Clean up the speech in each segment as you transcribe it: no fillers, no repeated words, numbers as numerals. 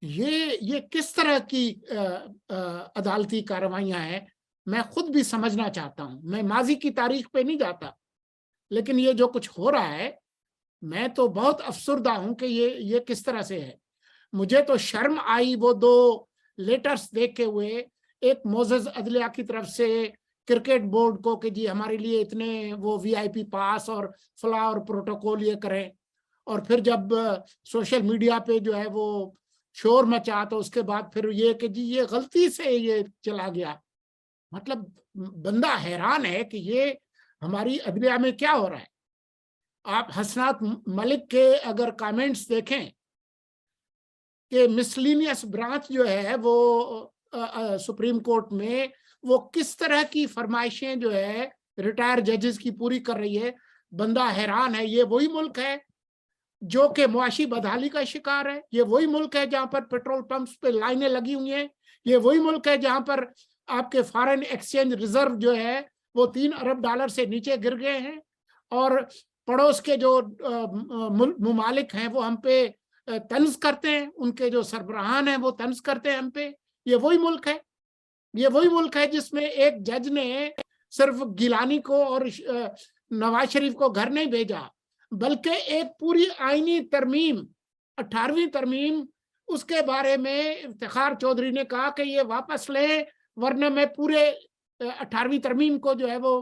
ये किस तरह की अदालती कार्रवाइयां हैं, मैं खुद भी समझना चाहता हूं। मैं माजी की तारीख पे नहीं जाता, लेकिन ये जो कुछ हो रहा है, मैं तो बहुत अफसुर्दा हूं कि ये किस तरह से है। मुझे तो शर्म आई वो दो लेटर्स देखे हुए, एक मोजेस अदलिया की तरफ से क्रिकेट बोर्ड को कि जी हमारे लिए इतने वो वीआईपी पास और फला और प्रोटोकॉल ये करें, और फिर जब सोशल मीडिया पे जो है वो शोर मचा तो उसके बाद फिर ये कि जी ये गलती से ये चला गया। मतलब बंदा हैरान है कि ये हमारी अदलिया में क्या हो रहा है। आप हसनात मलिक के अगर कमेंट्स देखें कि मिसलिनियस ब्रांच जो है वो सुप्रीम कोर्ट में वो किस तरह की फरमाइशें जो है रिटायर जजेस की पूरी कर रही है, बंदा हैरान है। ये वही मुल्क है जो कि मुआशी बदहाली का शिकार है, ये वही मुल्क है जहां पर पेट्रोल पंप्स पे लाइनें लगी हुई हैं, ये वही मुल्क है जहां पर आपके फॉरेन एक्सचेंज रिजर्व जो है वो $3 अरब से नीचे गिर गए हैं, और पड़ोस के जो मुमालिक हैं वो हम पे तंज करते हैं, उनके जो सरबराहान हैं वो तंज करते हैं हम पे। ये वही मुल्क है, ये वही मुल्क है जिसमें एक जज ने सिर्फ गिलानी को और नवाज शरीफ को घर नहीं भेजा, बल्कि एक पूरी आईनी तरमीम, 18वीं तरमीम, उसके बारे में इफ्तिखार चौधरी ने कहा कि ये वापस लें वरना मैं पूरे 18वीं तरमीम को जो है वो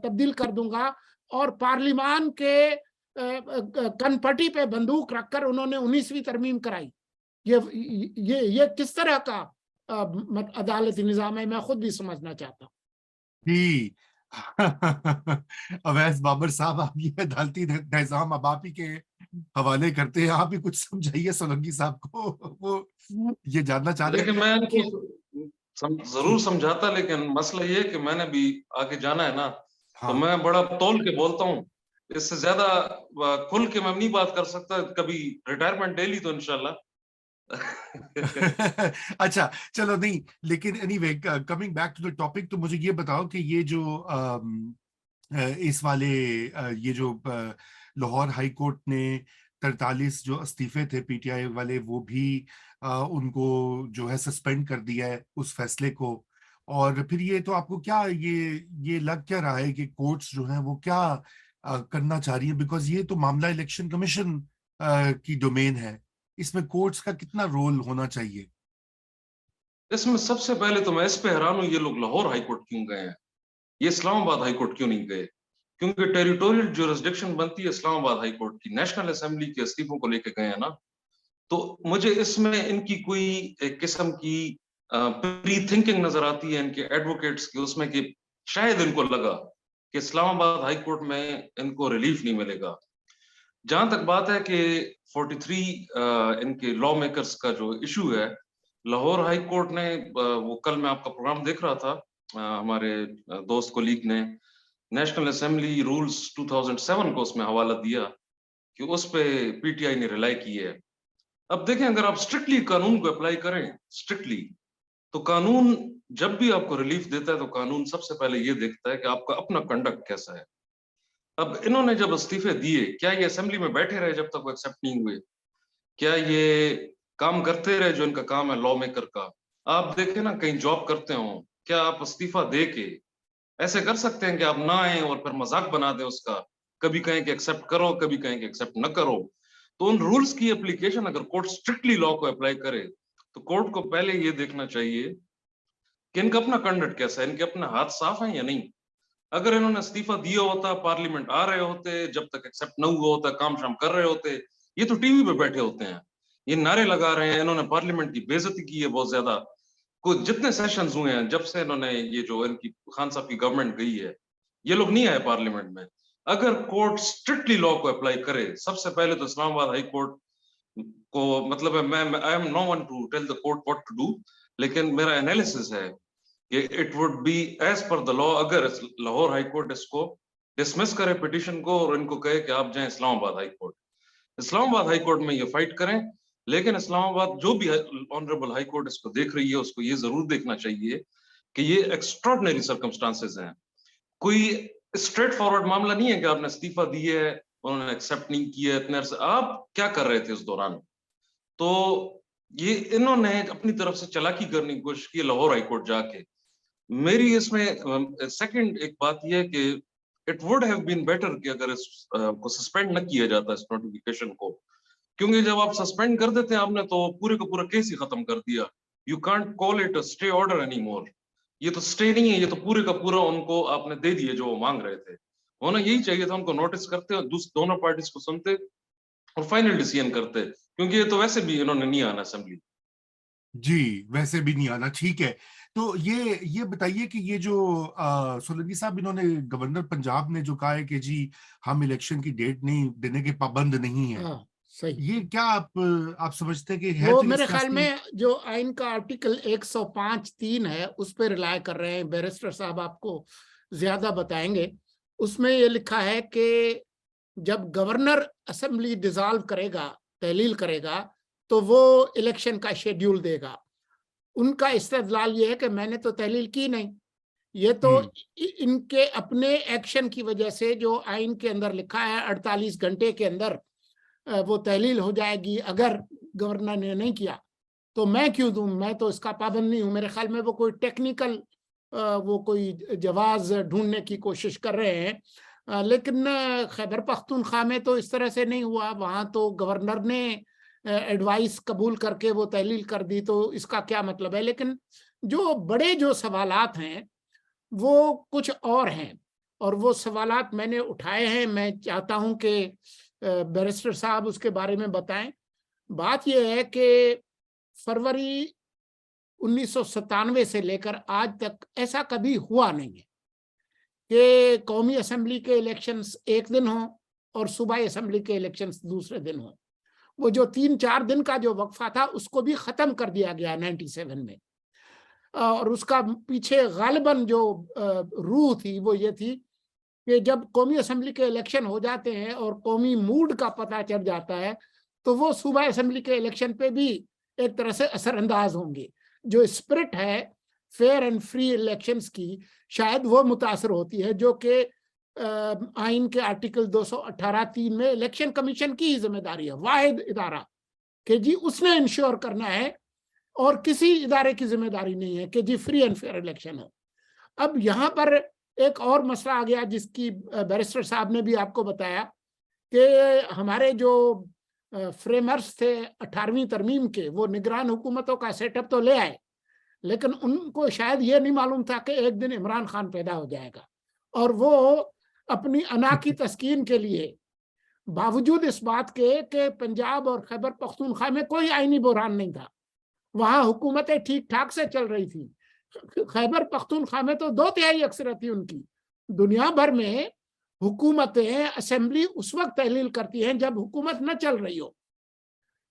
तब्दील कर दूंगा। और पार्लियामान के कनपटी पे बंदूक रखकर उन्होंने 19वीं तरमीम कराई। ये किस तरह का अदालती निजाम है, मैं खुद भी समझना चाहता हूँ। जी। अवैस बाबर साहब, आप ये अदालती निजाम अब आप ही के हवाले करते हैं। आप ही कुछ समझाइए सोलंकी साहब को, वो ये जानना चाह रहे लेकिन मैं हैं कि इनको जरूर जी। समझाता, लेकिन मसला ये है कि मैंने भी आगे जाना है ना, तो हाँ। मैं बड़ा तौल के बोलता हूँ। इससे ज्यादा खुल के मैं नहीं बात कर सकता। कभी रिटायरमेंट ले ली तो इंशाल्लाह। अच्छा, चलो नहीं, लेकिन anyway, coming back to the topic, तो मुझे ये बताओ कि ये जो इस वाले ये जो लाहौर हाई कोर्ट ने 43 जो इस्तीफे थे पीटीआई वाले, वो भी उनको जो है सस्पेंड कर दिया है उस फैसले को। और फिर ये तो आपको क्या ये लग क्या रहा है कि कोर्ट्स जो हैं वो क्या करना चाह रही है? बिकॉज ये तो मामला इलेक्शन कमीशन की डोमेन है, इसमें कोर्ट्स का कितना रोल होना चाहिए? इसमें सबसे पहले तो मैं इस पे हैरान हूँ, ये लोग लाहौर हाई कोर्ट क्यों गए हैं? ये इस्लामाबाद हाई कोर्ट क्यों नहीं गए? क्योंकि टेरिटोरियल जुरिस्डिक्शन बनती है इस्लामाबाद हाई कोर्ट की। नेशनल असेंबली के इस्तीफों को लेके गए हैं ना। तो मुझे इसमें इनकी कोई एक किस्म की प्री थिंकिंग नजर आती है इनके एडवोकेट्स की उसमें, कि शायद इनको लगा कि इस्लामाबाद हाई कोर्ट में इनको रिलीफ नहीं मिलेगा। जहां तक बात है कि 43 इनके लॉ मेकर्स का जो इशू है, लाहौर हाई कोर्ट ने वो कल मैं आपका प्रोग्राम देख रहा था, हमारे दोस्त कोलीग ने नेशनल असेंबली रूल्स 2007 को उसमें हवाला दिया कि उस पे पीटीआई ने रिलाई की है। अब देखें, अगर आप स्ट्रिक्टली कानून को अप्लाई करें, स्ट्रिक्टली, तो कानून जब भी आपको रिलीफ देता है तो कानून सबसे पहले ये देखता है कि आपका अपना कंडक्ट कैसा है। अब इन्होंने जब इस्तीफे दिए, क्या ये असेंबली में बैठे रहे जब तक वो एक्सेप्ट नहीं हुए? क्या ये काम करते रहे जो इनका काम है लॉ मेकर का? आप देखें ना, कहीं जॉब करते हो, क्या आप इस्तीफा दे के ऐसे कर सकते हैं कि आप ना आए और फिर मजाक बना दें उसका? कभी कहें कि एक्सेप्ट करो, कभी कहें कि एक्सेप्ट न करो। तो उन रूल्स की एप्लीकेशन अगर कोर्ट स्ट्रिक्टली लॉ को अप्लाई करे, तो कोर्ट को पहले ये देखना चाहिए कि इनका अपना कंडक्ट कैसा है, इनके अपने हाथ साफ हैं या नहीं। अगर इन्होंने इस्तीफा दिया होता, पार्लियामेंट आ रहे होते, जब तक एक्सेप्ट न हुआ होता काम शाम कर रहे होते, ये तो टीवी पे बैठे होते हैं, ये नारे लगा रहे हैं, इन्होंने पार्लियामेंट की बेइज्जती की है बहुत ज्यादा। कुछ जितने सेशंस हुए हैं जब से इन्होंने, ये जो इनकी खान साहब की गवर्नमेंट गई है, ये लोग नहीं आए पार्लियामेंट में। अगर कोर्ट स्ट्रिक्टली लॉ को अप्लाई करे, सबसे पहले तो इस्लामाबाद हाई कोर्ट को, मतलब है, मैं I am no one to tell the court what to do, लेकिन मेरा एनालिसिस है कि it would be as per the law, अगर लाहौर हाई कोर्ट इसको डिसमिस करे पिटीशन को और इनको कहे कि आप जाएं Islamabad high court, Islamabad high court में ये फाइट करें। लेकिन इस्लामाबाद जो भी ऑनरेबल हाई कोर्ट इसको देख रही है, उसको ये जरूर देखना चाहिए कि ये एक्स्ट्रॉर्डिनरी सर्कमस्टांसेस हैं। कोई स्ट्रेट फॉरवर्ड मामला नहीं है कि आपने इस्तीफा दिया है, उन्होंने एक्सेप्ट नहीं किया, इतने अरसे आप क्या कर रहे थे उस दौरान। तो ये इन्होंने अपनी तरफ से चालाकी करने की कोशिश की लाहौर हाईकोर्ट जाके। मेरी इसमें सेकंड एक बात यह है कि it would have been better कि अगर इस को सस्पेंड न किया जाता इस नोटिफिकेशन को, क्योंकि जब आप सस्पेंड कर देते हैं आपने तो पूरे का पूरा केस ही खत्म कर दिया। You can't call it a stay order any more. ये तो स्टे नहीं है, ये तो पूरे का पूरा उनको आपने दे दिए जो वो मांग रहे थे। होना यही चाहिए था, उनको नोटिस करते, दोनों पार्टीज को सुनते और फाइनल डिसीजन करते, क्योंकि ये तो वैसे भी इन्होंने नहीं आना असेंबली। जी, वैसे भी नहीं आना, ठीक है। तो ये बताइए कि ये जो सोलंकी साहब, इन्होंने गवर्नर पंजाब ने जो कहा है कि जी हम इलेक्शन की डेट नहीं देने के पाबंद नहीं है, हाँ सही। ये क्या आप समझते हैं कि है वो तो ये मेरे ख्याल सियासी? में जो आइन का आर्टिकल 105(3) है उस पर रिलाय कर रहे हैं। बैरिस्टर साहब आपको ज्यादा बताएंगे। उसमें ये लिखा है कि जब गवर्नर असेंबली डिसॉल्व करेगा, तहलील करेगा, तो वो इलेक्शन का शेड्यूल देगा। उनका इस्तेदलाल ये है कि मैंने तो तहलील की नहीं, ये तो इनके अपने एक्शन की वजह से, जो आइन के अंदर लिखा है 48 घंटे के अंदर वो तहलील हो जाएगी अगर गवर्नर ने नहीं किया, तो मैं क्यों दूं, मैं तो इसका पाबंद नहीं हूं। मेरे ख्याल में वो कोई टेक्निकल वो कोई जवाज ढूंढने की कोशिश कर रहे हैं। लेकिन खैबर पख्तूनख्वा में तो इस तरह से नहीं हुआ। वहां तो गवर्नर ने एडवाइस कबूल करके वो तहलील कर दी, तो इसका क्या मतलब है। लेकिन जो बड़े जो सवालात हैं वो कुछ और हैं, और वो सवालात मैंने उठाए हैं। मैं चाहता हूं कि बैरिस्टर साहब उसके बारे में बताएं। बात यह है कि फरवरी 1997 से लेकर आज तक ऐसा कभी हुआ नहीं है कि कौमी असेंबली के इलेक्शंस एक दिन हों और सूबाई असेंबली के इलेक्शंस दूसरे दिन हों। वो जो 3-4 दिन का जो वक्फा था उसको भी खत्म कर दिया गया 97 में। और उसका पीछे गालिबन जो रूह थी वो ये थी कि जब कौमी असेंबली के इलेक्शन हो जाते हैं और कौमी मूड का पता चल जाता है, तो वो सूबाई असेंबली के इलेक्शन पे भी एक तरह से असरअंदाज होंगे। जो स्पिरिट है फेयर एंड फ्री इलेक्शंस की, शायद वो मुतासर होती है, जो कि आइन के आर्टिकल 218(3) में इलेक्शन कमीशन की ही जिम्मेदारी है, वाहिद इदारा, कि जी उसने इंश्योर करना है और किसी इदारे की जिम्मेदारी नहीं है कि जी फ्री एंड फेयर इलेक्शन हो। अब यहाँ पर एक और मसला आ गया जिसकी बैरिस्टर साहब ने भी आपको बताया कि हमारे जो फ्रेमर्स थे 18वीं तरमीम के, वो निगरान हुकूमतों का सेटअप तो ले आए, लेकिन उनको शायद ये नहीं मालूम था कि एक दिन इमरान खान पैदा हो जाएगा, और वो अपनी अना की तस्कीन के लिए, बावजूद इस बात के कि पंजाब और खैबर पख्तूनख्वा में कोई आईनी बुरहान नहीं था, वहां हुकूमतें ठीक ठाक से चल रही थी। खैबर पख्तूनख्वा में तो 2/3 अक्सरियत थी उनकी। दुनिया भर में हुकूमतें असेंबली उस वक्त तहलील करती हैं जब हुकूमत न चल रही हो।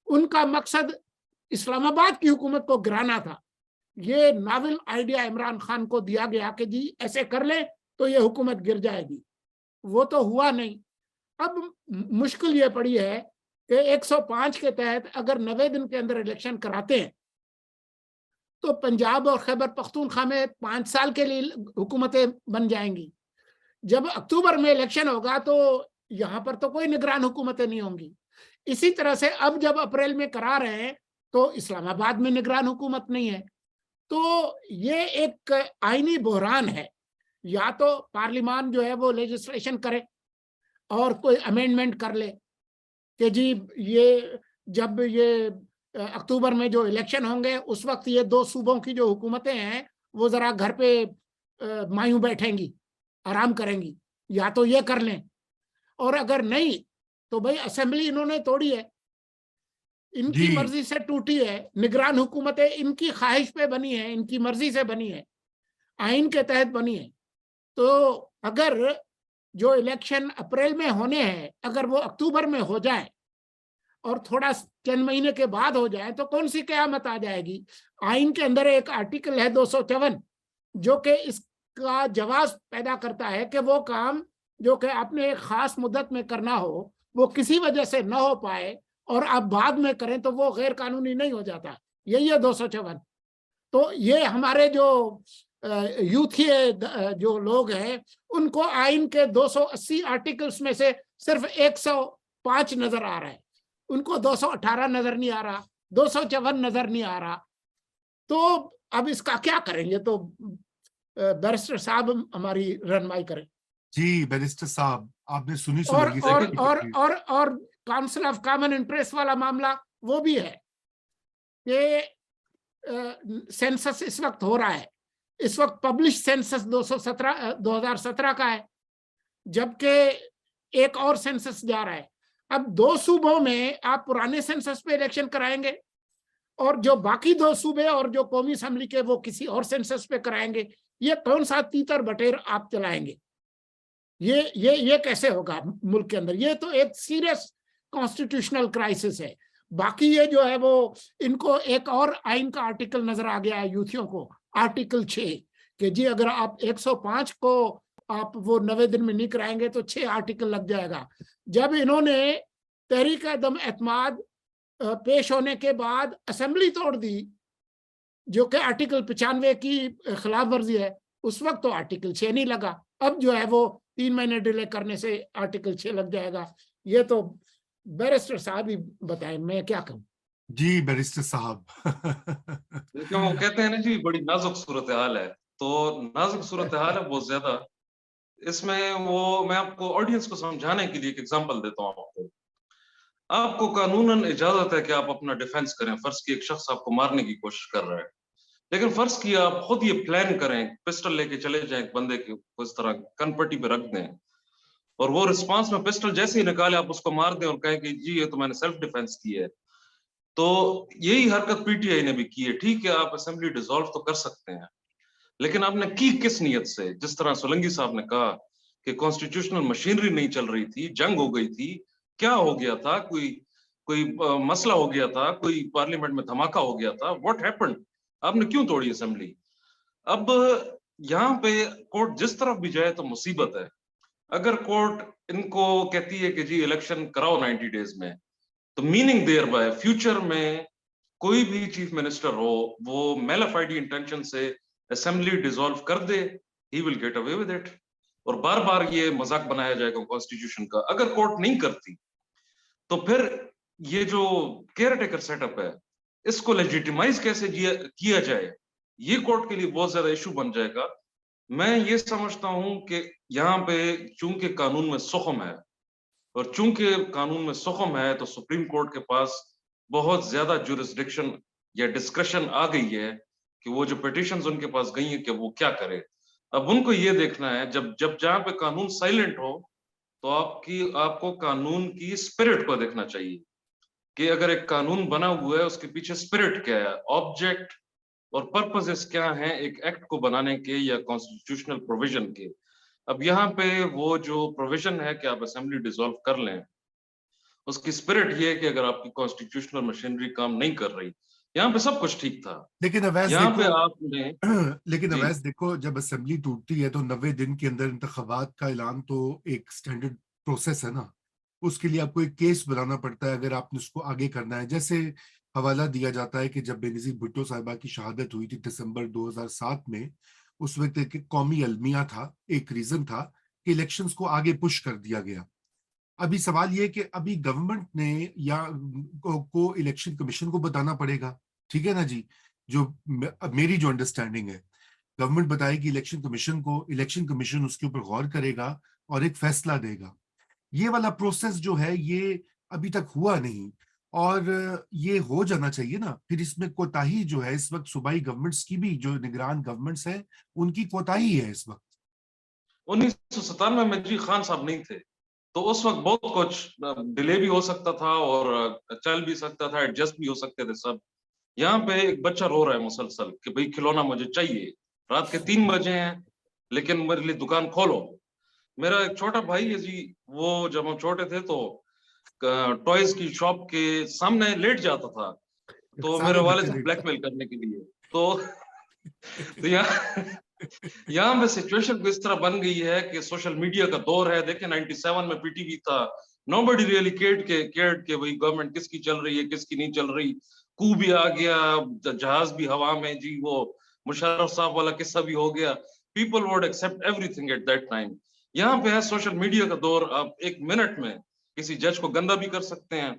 उनका मकसद इस्लामाबाद की हुकूमत को गिराना था। ये नावल आइडिया इमरान खान को दिया गया कि जी ऐसे कर ले तो ये हुकूमत गिर जाएगी। वो तो हुआ नहीं। अब मुश्किल ये पड़ी है कि 105 के तहत अगर 90 दिन के अंदर इलेक्शन कराते हैं तो पंजाब और खैबर पख्तूनख्वा में 5 साल के लिए हुकूमतें बन जाएंगी। जब अक्टूबर में इलेक्शन होगा तो यहाँ पर तो कोई निगरान हुकूमतें नहीं होंगी। इसी तरह से अब जब अप्रैल में करा रहे हैं तो इस्लामाबाद में निगरान हुकूमत नहीं है। तो ये एक आईनी बहरान है। या तो पार्लियामान जो है वो लेजिस्लेशन करे और कोई अमेंडमेंट कर ले कि जी ये जब ये अक्टूबर में जो इलेक्शन होंगे उस वक्त ये 2 सूबों की जो हुकूमतें हैं वो जरा घर पे मायूं बैठेंगी, आराम करेंगी, या तो ये कर लें। और अगर नहीं तो भाई असेंबली इन्होंने तोड़ी है, इनकी मर्जी से टूटी है, निगरान हुकूमतें इनकी ख्वाहिश पे बनी है, इनकी मर्जी से बनी है, आइन के तहत बनी है। तो अगर जो इलेक्शन अप्रैल में होने हैं अगर वो अक्टूबर में हो जाए और थोड़ा चंद महीने के बाद हो जाए तो कौन सी क़यामत आ जाएगी। आइन के अंदर एक आर्टिकल है 254 जो कि इसका जवाब पैदा करता है कि वो काम जो कि आपने एक खास मुद्दत में करना हो वो किसी वजह से न हो पाए और आप बाद में करें तो वो गैर कानूनी नहीं हो जाता। यही है 254। तो ये हमारे जो यूथीय जो लोग हैं उनको आइन के 280 आर्टिकल्स में से सिर्फ 105 नजर आ रहा है, उनको 218 नजर नहीं आ रहा, 254 नजर नहीं आ रहा, तो अब इसका क्या करेंगे? तो बैरिस्टर साहब हमारी रहनुमाई करें। जी बैरिस्टर साहब, आपने सुनी और सुनाई और सेक्रेटरी और पट्टी। और काउंसिल ऑफ कॉमन इंटरेस्ट वाला मामला वो भी है कि सेंसस इस वक्त हो रहा है, इस वक्त पब्लिश सेंसस 2017 का है, जबकि एक और सेंसस जा रहा है। अब 2 सूबों में आप पुराने सेंसस पे इलेक्शन कराएंगे और जो बाकी 2 सूबे और जो कौमी असेंबली के वो किसी और सेंसस पे कराएंगे। ये कौन सा तीतर बटेर आप चलाएंगे? ये कैसे होगा मुल्क के अंदर? ये तो एक सीरियस कॉन्स्टिट्यूशनल क्राइसिस है। बाकी ये जो है वो इनको एक और आइन का आर्टिकल नजर आ गया है यूथियों को, आर्टिकल 6, कि जी अगर आप 105 को आप वो 90 दिन में नहीं कराएंगे तो 6 आर्टिकल लग जाएगा। जब इन्होंने तहरीक अदम एतमाद पेश होने के बाद असेंबली तोड़ दी, जो कि आर्टिकल 95 की खिलाफ वर्जी है, उस वक्त तो आर्टिकल 6 नहीं लगा। अब जो है वो 3 महीने डिले करने से आर्टिकल 6 लग जाएगा। ये तो बैरिस्टर साहब ही बताएं, मैं क्या कहूँ। जी बैरिस्टर साहब। देखिए वो कहते हैं ना जी, बड़ी नाजुक सूरत हाल है, तो नाजुक सूरत हाल है बहुत ज्यादा। इसमें वो मैं आपको ऑडियंस को समझाने के लिए एक एग्जांपल देता हूँ आपको। आपको कानूनन इजाजत है कि आप अपना डिफेंस करें। फर्ज की एक शख्स आपको मारने की कोशिश कर रहा है, लेकिन फर्ज की आप खुद ये प्लान करें, पिस्टल लेके चले जाएं एक बंदे के इस तरह कनपट्टी पे रख दें, और वो रिस्पांस में पिस्टल जैसे ही निकाले आप उसको मार दें और कहें कि जी ये तो मैंने सेल्फ डिफेंस की है। तो यही हरकत पीटीआई ने भी की है। ठीक है, आप असेंबली डिसॉल्व तो कर सकते हैं, लेकिन आपने की किस नियत से? जिस तरह सोलंकी साहब ने कहा कि कॉन्स्टिट्यूशनल मशीनरी नहीं चल रही थी, जंग हो गई थी, क्या हो गया था? कोई कोई मसला हो गया था, कोई पार्लियामेंट में धमाका हो गया था, व्हाट हैपेंड? आपने क्यों तोड़ी असेंबली? अब यहाँ पे कोर्ट जिस तरफ भी जाए तो मुसीबत है। अगर कोर्ट इनको कहती है कि जी इलेक्शन कराओ 90 डेज में, तो मीनिंग देयर बाय फ्यूचर में कोई भी चीफ मिनिस्टर हो, वो मेलाफाइड इंटेंशन से असेंबली डिसॉल्व कर दे, he will get away with it, और बार बार ये मजाक बनाया जाएगा कॉन्स्टिट्यूशन का। अगर कोर्ट नहीं करती तो फिर ये जो केयर टेकर सेटअप है, इसको लेजिटिमाइज कैसे किया जाए, ये कोर्ट के लिए बहुत ज्यादा इशू बन जाएगा। मैं ये समझता हूं कि यहाँ पे चूंकि कानून में सुखम है, और चूंकि कानून में सुखम है, तो सुप्रीम कोर्ट के पास बहुत ज्यादा जुरिस्डिक्शन या डिस्क्रेशन आ गई है कि वो जो पिटिशंस उनके पास गई हैं कि वो क्या करे। अब उनको ये देखना है, जब जब जहां पे कानून साइलेंट हो, तो आपको कानून की स्पिरिट को देखना चाहिए कि अगर एक कानून बना हुआ है उसके पीछे स्पिरिट क्या है, ऑब्जेक्ट और पर्पसेस क्या हैं एक एक्ट को बनाने के या कॉन्स्टिट्यूशनल प्रोविजन के। अब यहाँ पे वो जो प्रोविजन है कि आप असेंबली डिसॉल्व कर लें, उसकी स्पिरिट ये है कि अगर आपकी कॉन्स्टिट्यूशनल मशीनरी काम नहीं कर रही, यहाँ पे सब कुछ ठीक था, लेकिन अवैस यहाँ पे देखो, आपने लेकिन जी अवैस देखो, जब असेंबली टूटती है तो 90 दिन के अंदर इंतखाबात का ऐलान तो एक स्टैंडर्ड प्रोसेस है ना। उसके लिए आपको एक केस बनाना पड़ता है अगर आपने उसको आगे करना है। जैसे हवाला दिया जाता है कि जब बेनजीर भुट्टो साहिबा की शहादत हुई थी दिसंबर 2007 में, उस वक्त एक कौमी अलमिया था, एक रीजन था कि इलेक्शंस को आगे पुश कर दिया गया। अभी सवाल ये कि अभी गवर्नमेंट ने या को इलेक्शन कमीशन को बताना पड़ेगा, ठीक है ना जी। जो मेरी जो अंडरस्टैंडिंग है, गवर्नमेंट बताएगी इलेक्शन कमीशन को, इलेक्शन कमीशन उसके ऊपर गौर करेगा और एक फैसला देगा। ये वाला प्रोसेस जो है ये अभी तक हुआ नहीं, और ये हो जाना चाहिए ना। फिर इसमें कोताही जो है इस वक्त सूबाई गवर्नमेंट्स की भी, जो निगरान गवर्नमेंट्स है उनकी कोताही है इस वक्त। 1997 में जी खान साहब नहीं थे, तो उस वक्त बहुत कुछ डिले भी हो सकता था और चल भी सकता था, एडजस्ट भी हो सकते थे सब। यहाँ पे एक बच्चा रो रहा है मुसलसल कि भाई खिलौना मुझे चाहिए, रात के 3 बजे हैं, लेकिन मेरे लिए दुकान खोलो। मेरा एक छोटा भाई है जी, वो जब हम छोटे थे तो टॉयज की शॉप के सामने लेट जाता था, तो मेरे सारे वालिद बच्चे को लेट ब्लैकमेल करने के लिए। तो यहाँ पे सिचुएशन को इस तरह बन गई है कि सोशल मीडिया का दौर है। देखिए 97 में पीटीवी था, नोबडी रियली केयर्ड के भाई गवर्नमेंट किसकी चल रही है किसकी नहीं चल रही। कू भी आ गया, जहाज भी हवा में जी, वो मुशर्रफ साहब वाला किस्सा भी हो गया। People would accept everything at that time. यहाँ पे है सोशल मीडिया का दौर, आप 1 मिनट में किसी जज को गंदा भी कर सकते हैं,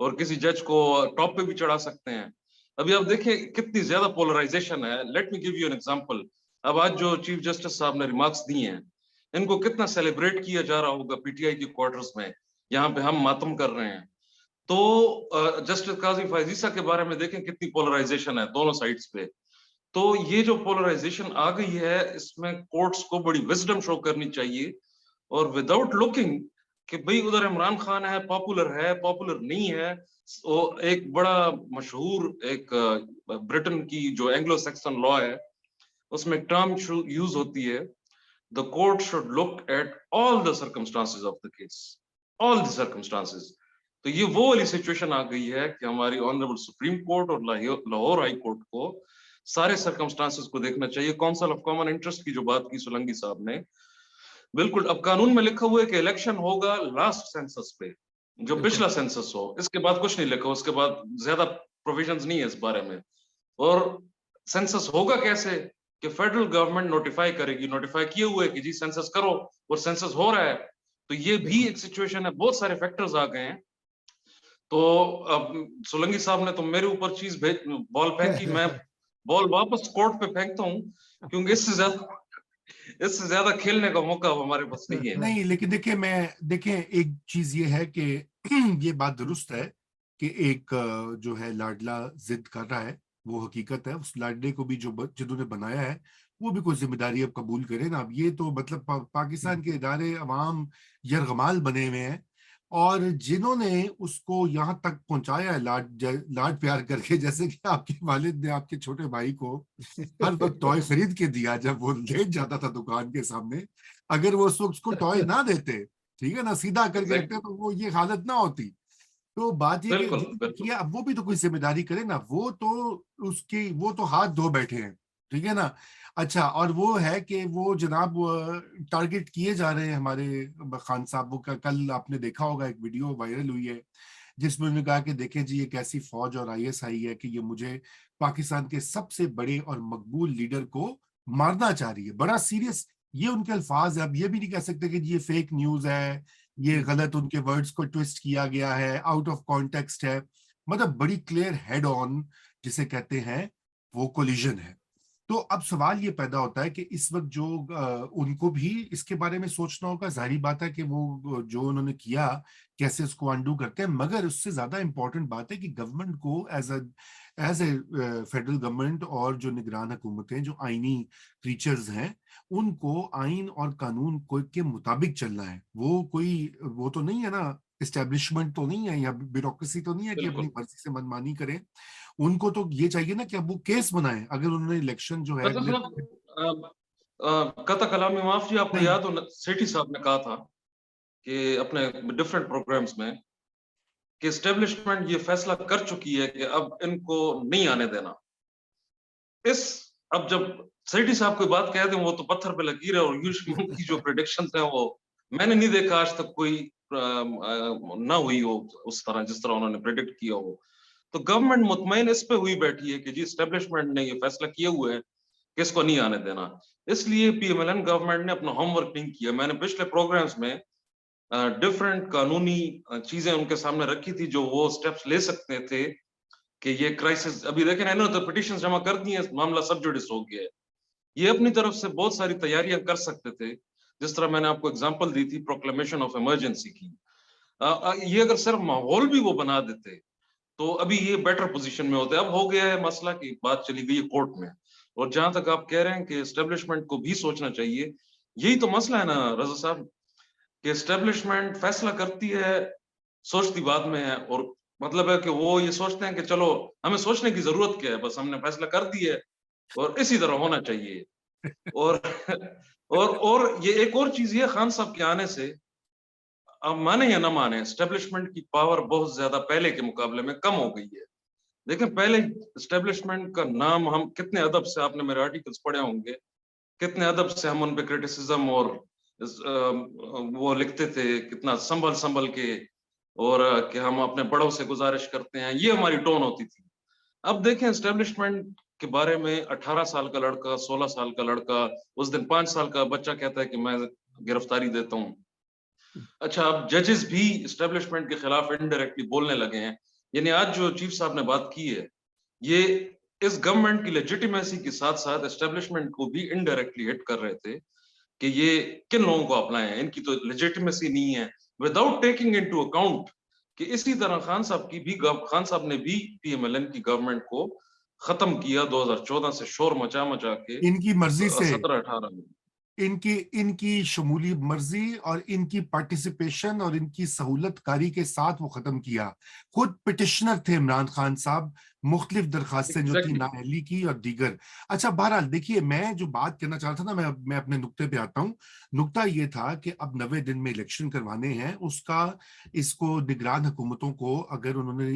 और किसी जज को टॉप पे भी चढ़ा सकते हैं। अभी आप देखें कितनी ज्यादा पोलराइजेशन है। Let me give you an example. अब आज जो चीफ जस्टिस साहब ने रिमार्क्स दिए हैं, इनको कितना सेलिब्रेट किया जा रहा होगा पीटीआई के क्वार्टर्स में, यहाँ पे हम मातम कर रहे हैं। तो जस्टिस काजी फायजीसा के बारे में देखें कितनी पोलराइजेशन है दोनों साइड्स पे। तो ये जो पोलराइजेशन आ गई है, इसमें कोर्ट्स को बड़ी विजडम शो करनी चाहिए, और विदाउट लुकिंग कि भाई उधर इमरान खान है, पॉपुलर नहीं है। वो एक बड़ा मशहूर एक ब्रिटेन की जो एंग्लो सैक्सन लॉ है, उसमें टर्म यूज होती है, the court should look at all the circumstances of the case, all the circumstances. तो ये वो वाली सिचुएशन आ गई है कि हमारी ऑनरेबल सुप्रीम कोर्ट और लाहौर हाई कोर्ट को सारे सर्कमस्टांसेस को देखना चाहिए। काउंसिल ऑफ कॉमन इंटरेस्ट की जो बात की सोलंकी साहब ने, बिल्कुल, अब कानून में लिखा हुआ है कि इलेक्शन होगा लास्ट सेंसस पे, जो पिछला सेंसस हो, इसके बाद कुछ नहीं लिखा, उसके बाद ज्यादा प्रोविजंस नहीं है इस बारे में। और सेंसस होगा कैसे कि फेडरल गवर्नमेंट नोटिफाई करेगी, नोटिफाई किए हुए कि जी सेंसस करो, और सेंसस हो रहा है। तो ये भी एक सिचुएशन है, बहुत सारे फैक्टर्स आ गए हैं। तो अब सोलंकी साहब ने तो मेरे ऊपर बॉल फेंकी, मैं बॉल वापस कोर्ट पे फेंकता हूँ, क्योंकि इससे ज्यादा खेलने का मौका हमारे पास नहीं है। नहीं, लेकिन देखें एक चीज ये है कि ये बात दुरुस्त है कि एक जो है लाडला जिद कर रहा है, वो हकीकत है। उस लाडले को भी जिन्होंने बनाया है वो भी कोई जिम्मेदारी अब कबूल करे ना। अब ये तो मतलब पाकिस्तान के इदारे अवाम यरगमाल बने हुए हैं, और जिन्होंने उसको यहाँ तक पहुंचाया है लाड प्यार करके, जैसे कि आपके वालिद ने आपके छोटे भाई को हर वक्त टॉय खरीद के दिया जब वो लेट जाता था दुकान के सामने। अगर वो उस वक्त उसको टॉय ना देते, ठीक है ना, सीधा करके रखते, तो वो ये हालत ना होती। तो बात ये कि अब वो भी तो कोई जिम्मेदारी करे ना। वो तो हाथ धो बैठे हैं, ठीक है ना। अच्छा, और वो है कि वो जनाब टारगेट किए जा रहे हैं हमारे खान साहब। वो कल आपने देखा होगा एक वीडियो वायरल हुई है जिसमें उन्होंने कहा कि देखें जी, एक ऐसी फौज और आईएसआई है कि ये मुझे पाकिस्तान के सबसे बड़े और मकबूल लीडर को मारना चाह रही है। बड़ा सीरियस ये उनके अल्फाज है। अब ये भी नहीं कह सकते कि ये फेक न्यूज है, ये गलत उनके वर्ड्स को ट्विस्ट किया गया है, आउट ऑफ कॉन्टेक्स्ट है। मतलब बड़ी क्लियर हेड ऑन जिसे कहते हैं वो कोलिजन है। तो अब सवाल ये पैदा होता है कि इस वक्त जो उनको भी इसके बारे में सोचना होगा। जाहिर बात है कि वो जो उन्होंने किया कैसे उसको अंडू करते हैं, मगर उससे ज्यादा इंपॉर्टेंट बात है कि गवर्नमेंट को एज ए फेडरल गवर्नमेंट और जो निगरान हुकूमतें जो आईनी क्रीचर्स हैं, उनको आइन और कानून को के मुताबिक चलना है। वो तो नहीं है ना, एस्टेब्लिशमेंट तो नहीं है या ब्यूरोक्रेसी तो नहीं है कि अपनी मर्जी से मनमानी करें। उनको तो ये चाहिए ना कि अब वो केस बनाए। अगर उन्होंने इलेक्शन जो है कता कलामी माफ जी, आपको याद हो सेठी साहब ने कहा था कि अपने डिफरेंट प्रोग्राम्स में कि एस्टेब्लिशमेंट ये फैसला कर चुकी है कि अब इनको नहीं आने देना। अब जब सेठी साहब कोई बात कहते हैं वो तो पत्थर पे लकीर है, और यूजुअली की जो प्रेडिक्शंस हैं वो मैंने नहीं देखा आज तक कोई ना हुई हो उस तरह जिस तरह उन्होंने प्रेडिक्ट किया हो। तो गवर्नमेंट मुतमईन इस पे हुई बैठी है कि जी एस्टेब्लिशमेंट ने ये फैसला किए हुए है कि इसको नहीं आने देना। इसलिए पीएमएलएन गवर्नमेंट ने अपना होमवर्क नहीं किया। मैंने पिछले प्रोग्राम्स में डिफरेंट कानूनी चीजें उनके सामने रखी थी जो वो स्टेप्स ले सकते थे कि ये क्राइसिस। अभी देखें इन्होंने तो पिटीशन जमा कर दी है, मामला सब जुडिस हो गया है। ये अपनी तरफ से बहुत सारी तैयारियां कर सकते थे, जिस तरह मैंने आपको एग्जांपल दी थी प्रोक्लेमेशन ऑफ इमरजेंसी की। ये अगर सिर्फ माहौल भी वो बना देते तो अभी ये बेटर पोजीशन में होते। अब हो गया है मसला की बात चली गई है कोर्ट में, और जहां तक आप कह रहे हैं कि एस्टेब्लिशमेंट को भी सोचना चाहिए, यही तो मसला है ना रजा साहब, कि एस्टेब्लिशमेंट फैसला करती है, सोचती बाद में है। और मतलब है कि वो ये सोचते हैं कि चलो हमें सोचने की जरूरत क्या है, बस हमने फैसला कर दी है और इसी तरह होना चाहिए। और और ये एक और चीज ये खान साहब के आने से, अब माने या ना माने, एस्टेब्लिशमेंट की पावर बहुत ज्यादा पहले के मुकाबले में कम हो गई है। देखें पहले एस्टेब्लिशमेंट का नाम, हम कितने अदब से, आपने मेरे आर्टिकल्स पढ़े होंगे, कितने अदब से हम उन पे क्रिटिसिज्म और वो लिखते थे, कितना संभल संभल के, और कि हम अपने बड़ों से गुजारिश करते हैं, ये हमारी टोन होती थी। अब देखें एस्टेब्लिशमेंट के बारे में 18 साल का लड़का, 16 साल का लड़का, उस दिन 5 साल का बच्चा कहता है कि मैं गिरफ्तारी देता हूँ। अच्छा, अब जजेस भी इस्टेब्लिशमेंट के खिलाफ इनडायरेक्टली बोलने लगे हैं। यानी आज जो चीफ साहब ने बात की है, ये इस गवर्नमेंट की लेजिटिमेसी के साथ साथ एस्टेब्लिशमेंट को भी इनडायरेक्टली हिट कर रहे थे कि ये किन लोगों को अपनाए हैं, इनकी तो लेजिटिमेसी नहीं है, विदाउट टेकिंग इनटू अकाउंट कि इसी तरह खान साहब ने भी पीएमएलएन की गवर्नमेंट को खत्म किया 2014 से शोर मचा मचा के इनकी मर्जी से, 17-18 में। इनकी इनकी शमूली मर्जी और इनकी पार्टिसिपेशन और इनकी सहूलतकारी के साथ वो खत्म किया। खुद पिटिशनर थे इमरान खान साहब, मुख्तलिफ दरखास्तें जो थी एग्जैक्टली। नाअहली की और दीगर। अच्छा, बहरहाल देखिए, मैं जो बात करना चाह रहा था ना, मैं अपने नुक्ते पे आता हूँ। नुक्ता ये था कि अब 90 दिन में इलेक्शन करवाने हैं, उसका इसको निगरान हुकूमतों को अगर उन्होंने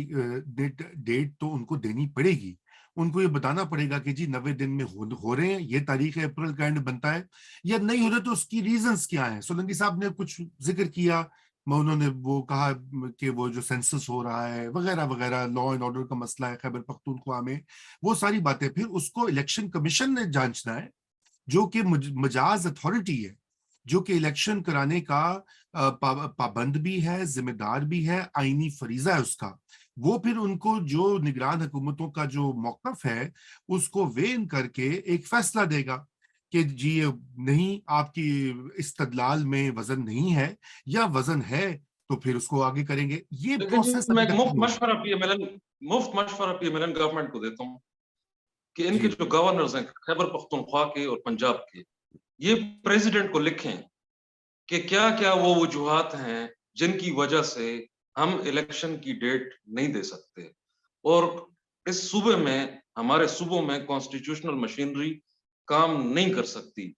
डेट तो उनको देनी पड़ेगी। उनको ये बताना पड़ेगा कि जी 90 दिन में हो रहे हैं, ये तारीख अप्रैल का एंड बनता है, या नहीं हो रहे तो उसकी रीजंस क्या है। सोलंकी साहब ने कुछ जिक्र किया, उन्होंने वो कहा कि वो जो सेंसस हो रहा है वगैरह वगैरह, लॉ एंड ऑर्डर का मसला है खैबर पख्तूनख्वा में, वो सारी बातें फिर उसको इलेक्शन कमीशन ने जांचना है, जो कि मजाज अथॉरिटी है, जो कि इलेक्शन कराने का पाबंद भी है, जिम्मेदार भी है, आईनी फरीजा है उसका। वो फिर उनको जो निगरान हुकूमतों का जो मौकफ है उसको वेन करके एक फैसला देगा कि जी ये नहीं, आपकी इस्तदलाल में वजन नहीं है, या वजन है तो फिर उसको आगे करेंगे। ये लेकिन जी प्रोसेस मैं अभी एक तक नहीं हुआ। मुफ्त मशवरा पीएमएलएन गवर्नमेंट को देता हूँ कि इनके जी जो गवर्नर्स हैं खैबर पख्तूनख्वा के और पंजाब के, ये प्रेसिडेंट को लिखें कि क्या क्या वो वजूहात हैं जिनकी वजह से हम इलेक्शन की डेट नहीं दे सकते, और इस सूबे में, हमारे सूबों में कॉन्स्टिट्यूशनल मशीनरी काम नहीं कर सकती।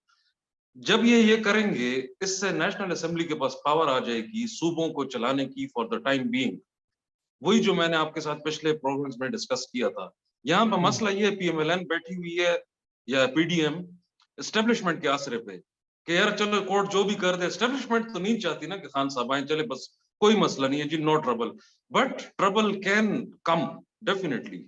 जब ये करेंगे, इससे नेशनल असेंबली के पास पावर आ जाएगी सूबों को चलाने की फॉर द टाइम बीइंग। वही जो मैंने आपके साथ पिछले प्रोग्राम्स में डिस्कस किया था। यहाँ पर मसला ये है, पीएमएलएन बैठी हुई है या पीडीएम एस्टेब्लिशमेंट के आसरे पे कि यार चलो कोर्ट जो भी कर दे, एस्टेब्लिशमेंट तो नहीं चाहती ना कि खान साहब आए, चले बस कोई मसला नहीं है जी, no trouble, but trouble can come definitely.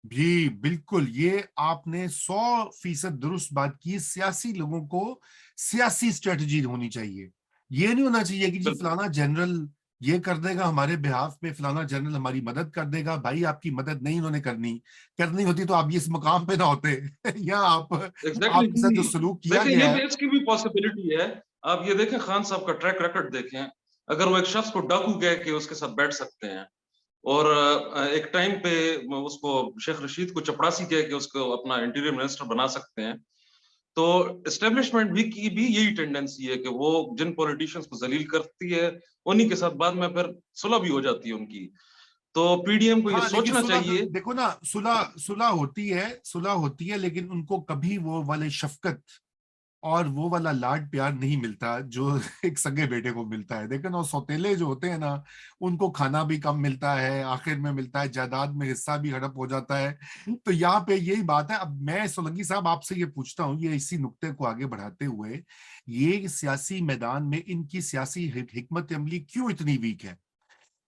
जी बिल्कुल, ये आपने 100% दुरुस्त बात की। सियासी लोगों को सियासी स्ट्रेटजी होनी चाहिए। ये नहीं होना चाहिए कि जी बिल्कुल। फलाना जनरल ये कर देगा हमारे बिहाफ में, फलाना जनरल हमारी मदद कर देगा। भाई आपकी मदद नहीं उन्होंने करनी होती तो आप इस मुकाम पे ना होते या एग्जैक्टली आपके साथ जो जी। सलूक किया देखिए ये गया है। भी इसकी भी पॉसिबिलिटी है। आप ये देखें, खान साहब का ट्रैक रिकॉर्ड देखें, अगर वो एक शख्स को डाकू कह के उसके साथ बैठ सकते हैं, और एक टाइम पे उसको शेख रशीद को चपरासी कह के उसको अपना इंटीरियर मिनिस्टर बना सकते हैं, तो एस्टेब्लिशमेंट भी की भी यही टेंडेंसी है कि वो जिन पॉलिटिशियंस को जलील करती है उन्हीं के साथ बाद में फिर सुलह भी हो जाती है उनकी। तो पीडीएम को ये हाँ, लेकिन सोचना सुलह चाहिए। देखो ना, सुलह सुलह होती है, लेकिन उनको कभी वो वाले शफकत और वो वाला लाड प्यार नहीं मिलता जो एक सगे बेटे को मिलता है। देखो ना, सौतेले जो होते हैं ना, उनको खाना भी कम मिलता है, आखिर में मिलता है जायदाद में हिस्सा भी हड़प हो जाता है। तो यहाँ पे यही बात है। अब मैं सोलंकी साहब आपसे ये पूछता हूँ, ये इसी नुक्ते को आगे बढ़ाते हुए, ये सियासी मैदान में इनकी सियासी हिकमत अमली क्यों इतनी वीक है।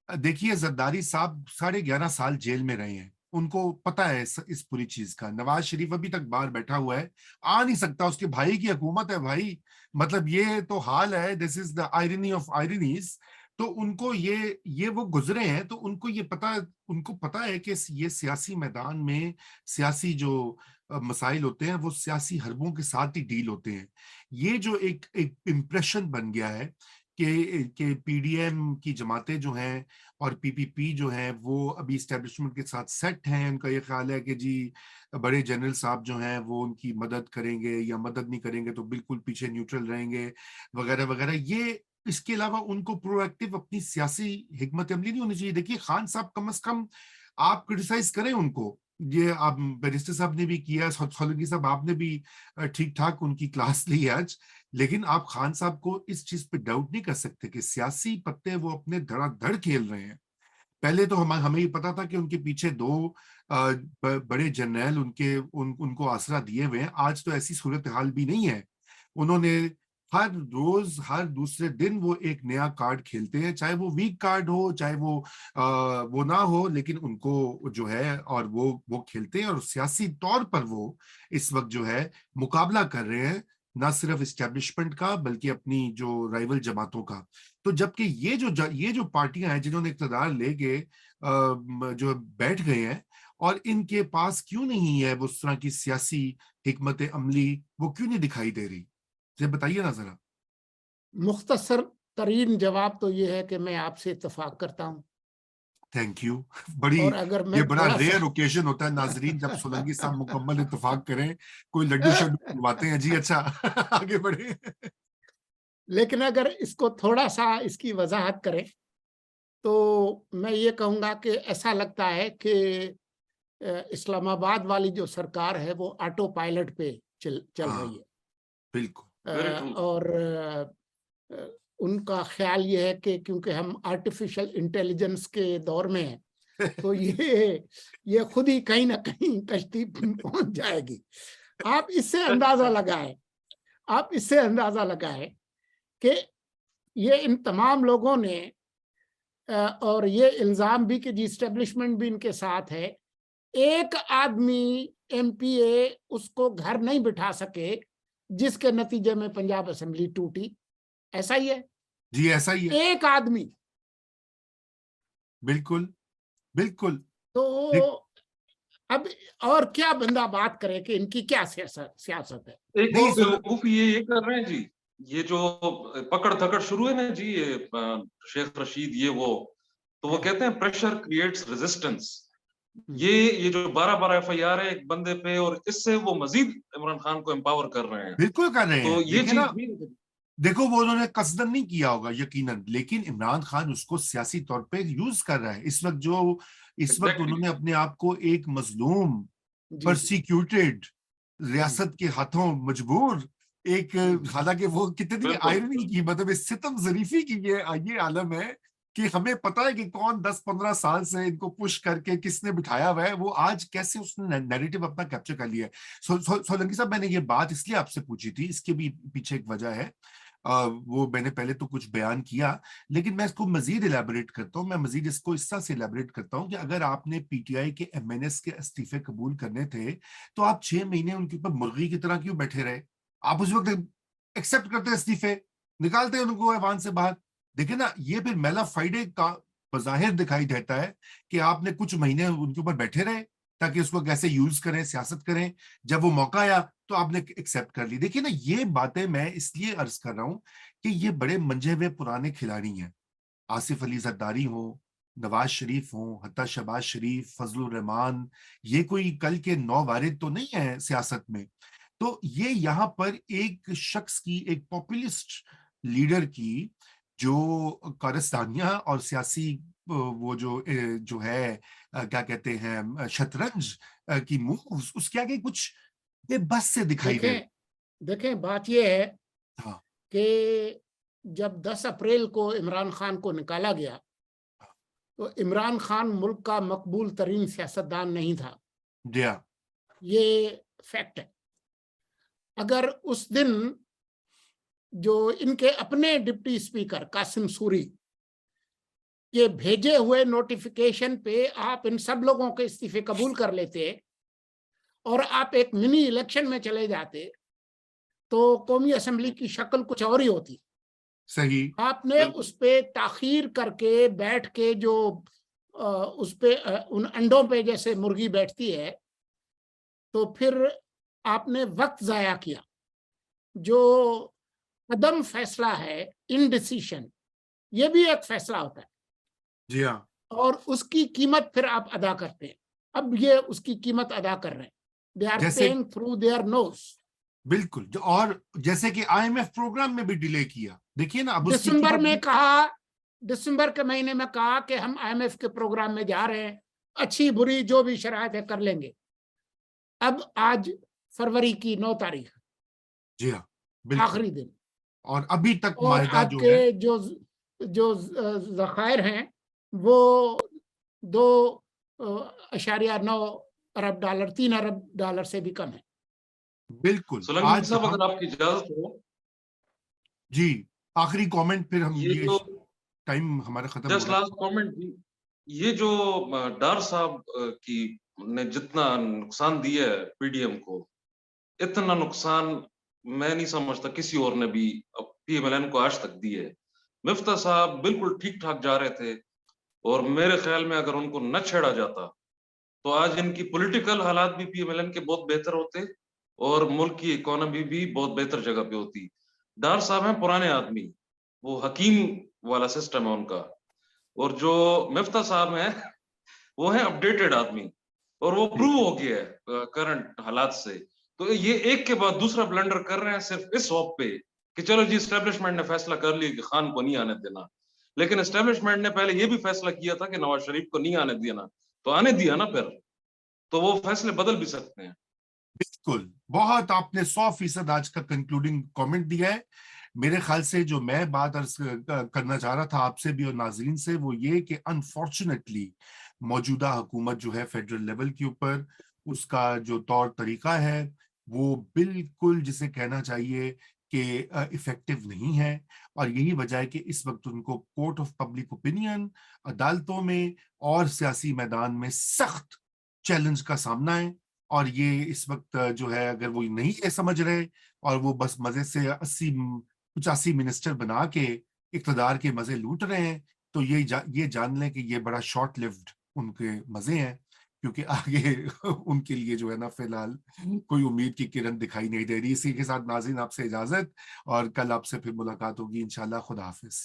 देखिए, जरदारी साहब 11.5 साल जेल में रहे हैं, उनको पता है इस पूरी चीज का। नवाज शरीफ अभी तक बाहर बैठा हुआ है, आ नहीं सकता, उसके भाई की हुकूमत है भाई। मतलब ये तो हाल है, this is the irony of ironies. तो उनको ये वो गुजरे हैं, तो उनको पता है कि ये सियासी मैदान में सियासी जो मसाइल होते हैं वो सियासी हरबों के साथ ही डील होते हैं। ये जो एक इम्प्रेशन बन गया है कि पीडीएम की जमातें जो हैं और पीपीपी जो है वो अभी स्टैब्लिशमेंट के साथ सेट हैं, उनका ये ख्याल है कि जी बड़े जनरल साहब जो हैं वो उनकी मदद करेंगे, या मदद नहीं करेंगे तो बिल्कुल पीछे न्यूट्रल रहेंगे, वगैरह वगैरह। ये इसके अलावा उनको प्रोएक्टिव अपनी सियासी हिकमत अमली नहीं होनी चाहिए। देखिए, खान साहब कम से कम आप क्रिटिसाइज करें उनको, ये आप बैरिस्टर साहब ने भी किया, सोलंकी साहब आपने भी ठीक ठाक उनकी क्लास ली आज। लेकिन आप खान साहब को इस चीज पे डाउट नहीं कर सकते कि सियासी पत्ते वो अपने धड़ाधड़ खेल रहे हैं। पहले तो हमें ये पता था कि उनके पीछे दो बड़े जर्नैल उनको आसरा दिए हुए हैं। आज तो ऐसी सूरत हाल भी नहीं है। उन्होंने हर रोज हर दूसरे दिन वो एक नया कार्ड खेलते हैं, चाहे वो वीक कार्ड हो, चाहे वो ना हो, लेकिन उनको जो है और वो खेलते हैं, और सियासी तौर पर वो इस वक्त जो है मुकाबला कर रहे हैं ना सिर्फ इस्टेब्लिशमेंट का बल्कि अपनी जो राइवल जमातों का। तो जबकि ये जो पार्टियां हैं जिन्होंने इक़्तिदार लेके जो बैठ गए हैं, और इनके पास क्यों नहीं है उस तरह की सियासी हिकमत अमली, वो क्यों नहीं दिखाई दे रही? ये बताइए ना जरा। मुख्तसर तरीन जवाब तो ये है कि मैं आपसे इत्तेफाक करता हूँ। Thank you. बड़ी और अगर ये मैं बड़ा थोड़ा सा रेयर ओकेजन होता है नाजरीन जब सोलंकी साहब मुकम्मल इत्तेफाक करें, कोई लड्डू शड्डू खिलवाते हैं जी। अच्छा आगे बढ़े। लेकिन अगर इसको थोड़ा सा इसकी वजाहत करें तो मैं ये कहूँगा कि ऐसा लगता है कि इस्लामाबाद वाली जो सरकार है वो ऑटो पायलट पे चल रही है। बिल्कुल। Very true. और उनका ख्याल ये है कि क्योंकि हम आर्टिफिशियल इंटेलिजेंस के दौर में हैं तो ये खुद ही कहीं ना कहीं कश्ती पहुंच जाएगी। आप इससे अंदाजा लगाएं कि ये इन तमाम लोगों ने और ये इल्जाम भी कि जी एस्टेब्लिशमेंट भी इनके साथ है, एक आदमी एमपीए उसको घर नहीं बिठा सके जिसके नतीजे में पंजाब असेंबली टूटी। ऐसा ही है जी, ऐसा ही है। एक आदमी। बिल्कुल बिल्कुल। तो देख- अब और क्या बंदा बात करे कि इनकी क्या सियासत है। एक नहीं और बेवकूफी ये कर रहे हैं जी, ये जो पकड़ धकड़ शुरू है ना जी, ये शेख रशीद ये वो, तो वो कहते हैं प्रेशर क्रिएट्स रेजिस्टेंस। ये जो 12 एफआईआर है एक बंदे पे, और इससे वो मजीद इमरान खान को एम्पावर कर रहे हैं। बिल्कुल कर रहे तो हैं। ये देखिए चीज ना, भी देखो वो उन्होंने कसदन नहीं किया होगा यकीनन, लेकिन इमरान खान उसको सियासी तौर पे यूज कर रहा है इस वक्त। इस वक्त एग्जैक्टली उन्होंने अपने आप को एक मजलूम, जी, परसिक्यूटेड, रियासत के हाथों मजबूर एक, हालांकि वो कितनी बिल्कुल आयरनी की, मतलब इस सितम जरीफी की ये आलम है कि हमें पता है कि कौन 10-15 साल से इनको पुश करके किसने बिठाया हुआ है, वो आज कैसे उसने नैरेटिव अपना कैप्चर कर लिया है। सोलंकी साहब, मैंने ये बात इसलिए आपसे पूछी थी, इसके भी पीछे एक वजह है। वो मैंने पहले तो कुछ बयान किया, लेकिन मैं इसको मजीद इलेबोरेट करता हूँ। मैं मजीद इसको इस तरह से इलेबोरेट करता हूँ कि अगर आपने पीटीआई के एमएनएस के इस्तीफे कबूल करने थे तो आप 6 महीने उनके ऊपर मुर्गी की तरह क्यों बैठे रहे? आप उस वक्त एक्सेप्ट करते इस्तीफे, निकालते उनको ऐवान से बाहर। देखिए ना, ये फिर मेला फ्राइडे का बज़ाहिर दिखाई देता है कि आपने कुछ महीने उनके ऊपर बैठे रहे ताकि उसको कैसे यूज करें, सियासत करें। जब वो मौका आया तो आपने एक्सेप्ट कर ली। देखिए ना, ये बातें मैं इसलिए अर्ज कर रहा हूं कि ये बड़े मंजे हुए पुराने खिलाड़ी हैं। आसिफ अली जरदारी हो, नवाज शरीफ हो, हत्ता शहबाज शरीफ, फजलुर रहमान, ये कोई कल के नौवारिद तो नहीं है सियासत में। तो ये यहाँ पर एक शख्स की, एक पॉपुलिस्ट लीडर की जो कारस्तानियां और सियासी वो जो है क्या कहते हैं शतरंज की मूव्स, उसके आगे कुछ बेबस से दिखाई दे रहे। देखें बात यह है हाँ कि जब 10 अप्रैल को इमरान खान को निकाला गया तो इमरान खान मुल्क का मकबूल तरीन सियासतदान नहीं था। दिया। ये फैक्ट है। अगर उस दिन जो इनके अपने डिप्टी स्पीकर कासिम सूरी के भेजे हुए नोटिफिकेशन पे आप इन सब लोगों के इस्तीफे कबूल कर लेते और आप एक मिनी इलेक्शन में चले जाते तो कौमी असेंबली की शक्ल कुछ और ही होती। सही। आपने उस पे ताखीर करके बैठ के जो उस पे उन अंडों पे जैसे मुर्गी बैठती है, तो फिर आपने वक्त जाया किया। जो कदम फैसला है, इनडिसीशन, ये भी एक फैसला होता है। जी हाँ। और उसकी कीमत फिर आप अदा करते हैं। अब ये उसकी कीमत अदा कर रहे हैं। दे आर जैसे पेइंग थ्रू देयर नोज। बिल्कुल, और जैसे कि आईएमएफ प्रोग्राम में भी डिले किया, देखिए ना, अब उसकी दिसंबर कीमत में कहा, दिसंबर के महीने में कहा कि हम आईएमएफ के प्रोग्राम में जा रहे हैं, अच्छी बुरी जो भी शरायत है कर लेंगे। अब आज फरवरी की 9 तारीख, जी हाँ बिल्कुल, आखिरी दिन, और अभी तक और माहिदा जो है, आपके जो ज़खायर हैं वो 2.9 अरब डॉलर, 3 अरब डॉलर से भी कम है। बिल्कुल। सोलंकी आज साहब, हम, अगर आपकी इजाजत हो, जी, आखिरी कमेंट, फिर हम ये ये जो टाइम हमारा खत्म हो जस्ट रहा है। लास्ट कमेंट, ये जो डार साहब की ने जितना नुकसान दिया है पीडीएम को, इतना नुकसान मैं नहीं समझता किसी और ने भी PMLN को आज तक दी है। मिफ्ता साहब बिल्कुल ठीक ठाक जा रहे थे और मेरे ख्याल में अगर उनको न छेड़ा जाता तो आज इनकी पॉलिटिकल हालात भी PMLN के बहुत बेहतर होते और मुल्क की इकोनॉमी भी बहुत बेहतर जगह पे होती। डार साहब हैं पुराने आदमी, वो हकीम वाला सिस्टम है उनका, और जो मिफ्ता साहब हैं वो है अपडेटेड आदमी और वो प्रूव हो गया है करंट हालात से। तो ये एक के बाद दूसरा ब्लंडर कर रहे हैं सिर्फ इस होप पे कि चलो जी एस्टेब्लिशमेंट ने फैसला कर लिया कि खान को नहीं आने देना, लेकिन एस्टेब्लिशमेंट ने पहले ये भी फैसला किया था कि नवाज शरीफ को नहीं आने देना, तो आने दिया ना फिर, तो वो फैसले बदल भी सकते हैं। बिल्कुल, बहुत आपने 100% आज का कंक्लूडिंग कमेंट दिया है। मेरे ख्याल से जो मैं बात अर्ज करना चाह रहा था आपसे भी और नाजरीन से, वो ये कि अनफॉर्चुनेटली मौजूदा हुकूमत जो है फेडरल लेवल के ऊपर, उसका जो तौर तरीका है वो बिल्कुल जिसे कहना चाहिए कि इफेक्टिव नहीं है। और यही वजह है कि इस वक्त उनको कोर्ट ऑफ पब्लिक ओपिनियन, अदालतों में और सियासी मैदान में सख्त चैलेंज का सामना है। और ये इस वक्त जो है, अगर वो नहीं ये समझ रहे और वो बस मजे से 80-85 मिनिस्टर बना के इक़्तिदार के मजे लूट रहे हैं, तो ये जान लें कि ये बड़ा शॉर्ट लिव्ड उनके मजे हैं, क्योंकि आगे उनके लिए जो है ना फिलहाल कोई उम्मीद की किरण दिखाई नहीं दे रही। इसी के साथ नाज़रीन आपसे इजाजत, और कल आपसे फिर मुलाकात होगी इंशाल्लाह। खुदा हाफिज।